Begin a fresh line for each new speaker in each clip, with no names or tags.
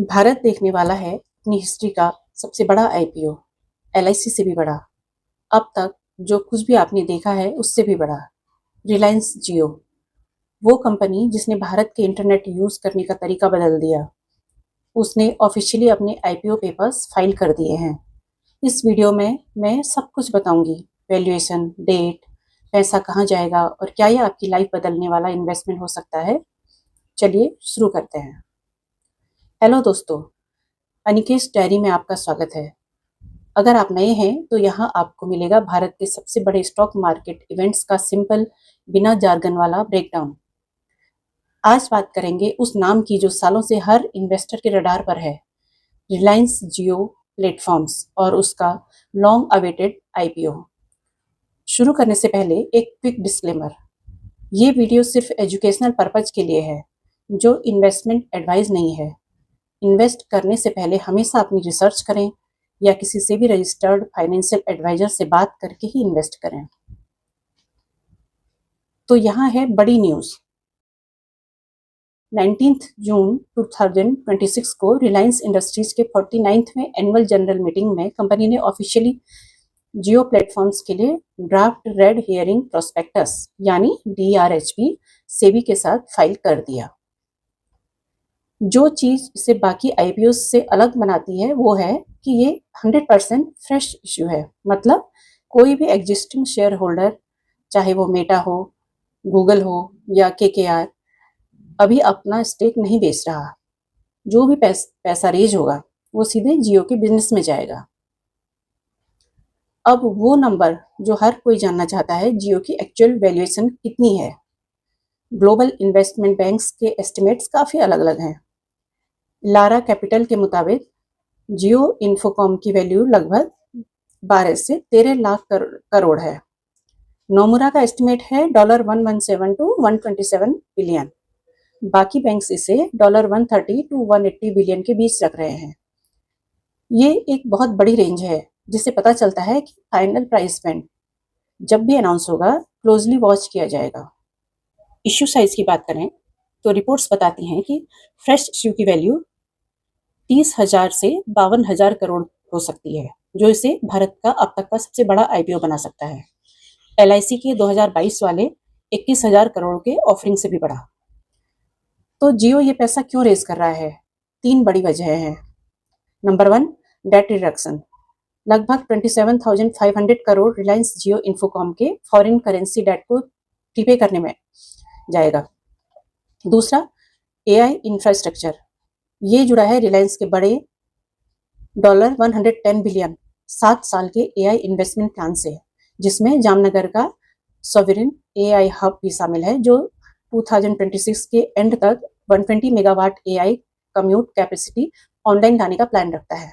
भारत देखने वाला है अपनी हिस्ट्री का सबसे बड़ा आईपीओ, एलआईसी से भी बड़ा। अब तक जो कुछ भी आपने देखा है उससे भी बड़ा। रिलायंस जियो, वो कंपनी जिसने भारत के इंटरनेट यूज करने का तरीका बदल दिया, उसने ऑफिशियली अपने आईपीओ पेपर्स फाइल कर दिए हैं। इस वीडियो में मैं सब कुछ बताऊंगी, वैल्यूएशन, डेट, पैसा कहाँ जाएगा और क्या यह आपकी लाइफ बदलने वाला इन्वेस्टमेंट हो सकता है। चलिए शुरू करते हैं। हेलो दोस्तों, अनिकेश डायरी में आपका स्वागत है। अगर आप नए हैं तो यहाँ आपको मिलेगा भारत के सबसे बड़े स्टॉक मार्केट इवेंट्स का सिंपल, बिना जार्गन वाला ब्रेकडाउन। आज बात करेंगे उस नाम की जो सालों से हर इन्वेस्टर के रडार पर है, रिलायंस जियो प्लेटफॉर्म्स और उसका लॉन्ग अवेटेड आईपीओ। शुरू करने से पहले एक क्विक डिस्क्लेमर, ये वीडियो सिर्फ एजुकेशनल पर्पज के लिए है, जो इन्वेस्टमेंट एडवाइस नहीं है। इन्वेस्ट करने से पहले हमेशा अपनी रिसर्च करें या किसी से भी रजिस्टर्ड फाइनेंशियल एडवाइजर से बात करके ही इन्वेस्ट करें। तो यहाँ है बड़ी न्यूज़। 19 जून 2026 को रिलायंस इंडस्ट्रीज के 49वें एनुअल जनरल मीटिंग में कंपनी ने ऑफिशियली जियो प्लेटफॉर्म्स के लिए ड्राफ्ट रेड हियरिंग प्रोस्पेक्टस यानी DRHP सेबी के साथ फाइल कर दिया। जो चीज इसे बाकी आईपीओ से अलग बनाती है वो है कि ये 100% फ्रेश इश्यू है। मतलब कोई भी एग्जिस्टिंग शेयर होल्डर, चाहे वो मेटा हो, गूगल हो या KKR, अभी अपना स्टेक नहीं बेच रहा। जो भी पैसा रेज होगा वो सीधे जियो के बिजनेस में जाएगा। अब वो नंबर जो हर कोई जानना चाहता है, जियो की एक्चुअल वैल्यूएशन कितनी है। ग्लोबल इन्वेस्टमेंट बैंक्स के एस्टिमेट्स काफ़ी अलग अलग हैं। लारा कैपिटल के मुताबिक जियो इन्फोकॉम की वैल्यू लगभग 12 से 13 लाख करोड़ है। नोमुरा का एस्टिमेट है $117 to 127 बिलियन। बाकी बैंक्स इसे $130 to 180 बिलियन के बीच रख रहे हैं। ये एक बहुत बड़ी रेंज है, जिससे पता चलता है कि फाइनल प्राइस बैंड जब भी अनाउंस होगा क्लोजली वॉच किया जाएगा। इश्यू साइज की बात करें तो रिपोर्ट्स बताती हैं कि फ्रेश इश्यू की वैल्यू 30,000 से 52,000 करोड़ हो सकती है, जो इसे भारत का अब तक का सबसे बड़ा आईपीओ बना सकता है। LIC के 2022 वाले 21,000 करोड़ के ऑफरिंग से भी बड़ा। तो जियो ये पैसा क्यों रेज कर रहा है? 3 बड़ी वजह हैं। Number 1, date reduction. लगभग 27,500 करोड़ रिलायंस जियो इन्फोकॉम के फॉरेन करेंसी डेट को प्रीपे करने में जाएगा। दूसरा, AI इंफ्रास्ट्रक्चर। ये जुड़ा है रिलायंस के बड़े $110 बिलियन 7 साल के AI इन्वेस्टमेंट प्लान से, जिसमें जामनगर का सॉवरेन AI हब भी शामिल है, जो 2026 के एंड तक 120 megawatt AI commute capacity online लाने का प्लान रखता है।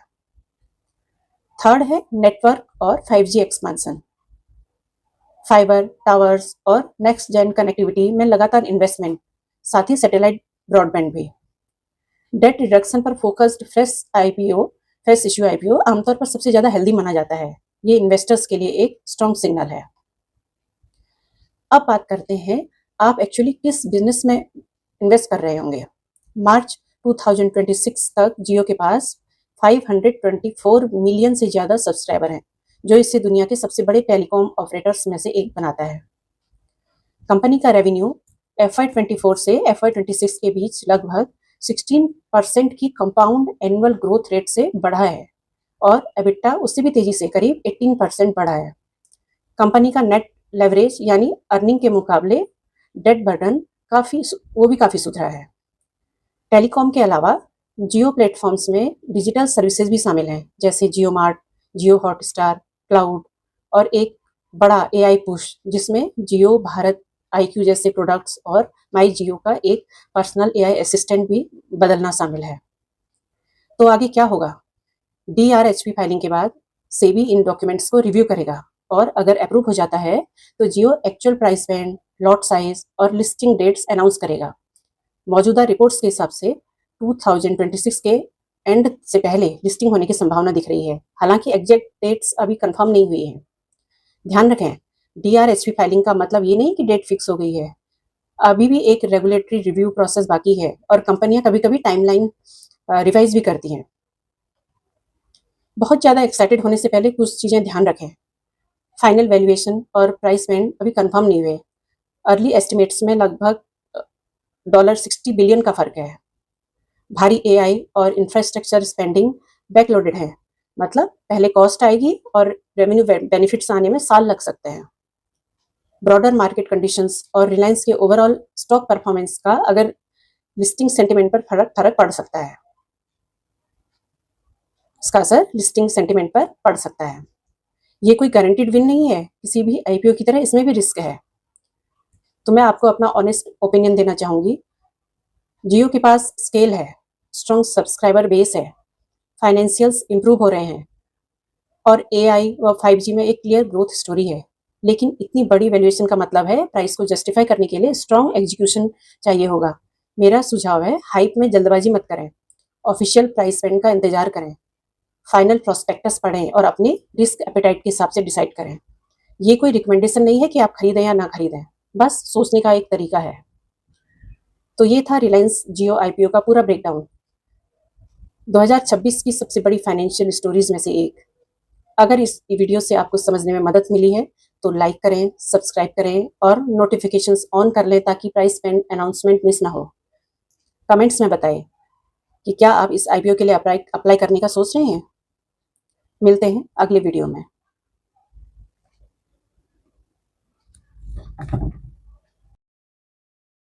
थर्ड है नेटवर्क और 5G एक्सपेंशन। फाइबर, टावर्स और नेक्स्ट जेन कनेक्टिविटी में लगातार इन्वेस्टमेंट, साथ ही सैटेलाइट ब्रॉडबैंड भी। डेट रिडक्शन पर फोकस्ड फ्रेश इश्यू आईपीओ आमतौर पर सबसे ज्यादा हेल्दी माना जाता है। ये इन्वेस्टर्स के लिए एक स्ट्रॉन्ग सिग्नल है। अब बात करते हैं आप एक्चुअली किस बिजनेस में इन्वेस्ट कर रहे होंगे। मार्च 2026 तक जियो के पास 524 मिलियन से ज्यादा सब्सक्राइबर हैं, जो इसे दुनिया के सबसे बड़े टेलीकॉम ऑपरेटर्स में से एक बनाता है। कंपनी का रेवेन्यू FY24 से FY26 के बीच लगभग 16% की कंपाउंड एनुअल ग्रोथ रेट से बढ़ा है और एबिटा उससे भी तेजी से करीब 18% बढ़ा है। कंपनी का नेट लेवरेज यानी अर्निंग के मुकाबले डेट बर्डन काफ़ी सुधरा है। टेलीकॉम के अलावा जियो प्लेटफॉर्म्स में डिजिटल सर्विसेज भी शामिल हैं, जैसे जियो मार्ट, जियो हॉटस्टार, क्लाउड और एक बड़ा AI पुश, जिसमें जियो भारत IQ जैसे प्रोडक्ट्स और माई जियो का एक पर्सनल AI असिस्टेंट भी बदलना शामिल है। तो आगे क्या होगा? DRHP फाइलिंग के बाद सेबी इन डॉक्यूमेंट्स को रिव्यू करेगा और अगर अप्रूव हो जाता है तो Jio actual price band, lot size और लिस्टिंग डेट्स अनाउंस करेगा। मौजूदा रिपोर्ट्स के हिसाब से 2026 के एंड से पहले लिस्टिंग होने की संभावना दिख रही है, हालांकि एग्जैक्ट डेट्स अभी कंफर्म नहीं हुई है। ध्यान रखें, DRHP फाइलिंग का मतलब ये नहीं कि डेट फिक्स हो गई है। अभी भी एक रेगुलेटरी रिव्यू प्रोसेस बाकी है और कंपनियां कभी कभी टाइमलाइन रिवाइज भी करती हैं। बहुत ज़्यादा एक्साइटेड होने से पहले कुछ चीज़ें ध्यान रखें। फाइनल वैल्यूएशन और प्राइस बैंड अभी कंफर्म नहीं हुए। अर्ली एस्टिमेट्स में लगभग $60 बिलियन का फ़र्क है। भारी एआई और इंफ्रास्ट्रक्चर स्पेंडिंग बैकलोडेड है, मतलब पहले कॉस्ट आएगी और रेवेन्यू बेनिफिट्स आने में साल लग सकते हैं। ब्रॉडर मार्केट कंडीशंस और रिलायंस के ओवरऑल स्टॉक परफॉर्मेंस का अगर लिस्टिंग सेंटिमेंट पर फर्क पड़ सकता है। इसका असर लिस्टिंग सेंटिमेंट पर पड़ सकता है। ये कोई गारंटीड विन नहीं है, किसी भी आईपीओ की तरह इसमें भी रिस्क है। तो मैं आपको अपना ऑनेस्ट ओपिनियन देना चाहूँगी। जियो के पास स्केल है, स्ट्रॉन्ग सब्सक्राइबर बेस है, फाइनेंशियल्स इंप्रूव हो रहे हैं और एआई व 5G में एक क्लियर ग्रोथ स्टोरी है। लेकिन इतनी बड़ी वैल्यूएशन का मतलब है प्राइस को जस्टिफाई करने के लिए स्ट्रॉन्ग एग्जीक्यूशन चाहिए होगा। मेरा सुझाव है, हाइप में जल्दबाजी मत करें, ऑफिशियल प्राइस बैंड का इंतजार करें, फाइनल प्रोस्पेक्टस पढ़ें और अपने रिस्क एपेटाइट के हिसाब से डिसाइड करें। ये कोई रिकमेंडेशन नहीं है कि आप खरीदें या ना खरीदें, बस सोचने का एक तरीका है। तो ये था रिलायंस जियो आईपीओ का पूरा ब्रेकडाउन, 2026 की सबसे बड़ी फाइनेंशियल स्टोरीज में से एक। अगर इस वीडियो से आपको समझने में मदद मिली है तो लाइक करें, सब्सक्राइब करें और नोटिफिकेशंस ऑन कर लें ताकि प्राइस बैंड अनाउंसमेंट मिस ना हो। कमेंट्स में बताएं कि क्या आप इस आईपीओ के लिए अप्लाई करने का सोच रहे हैं। मिलते हैं अगले वीडियो में।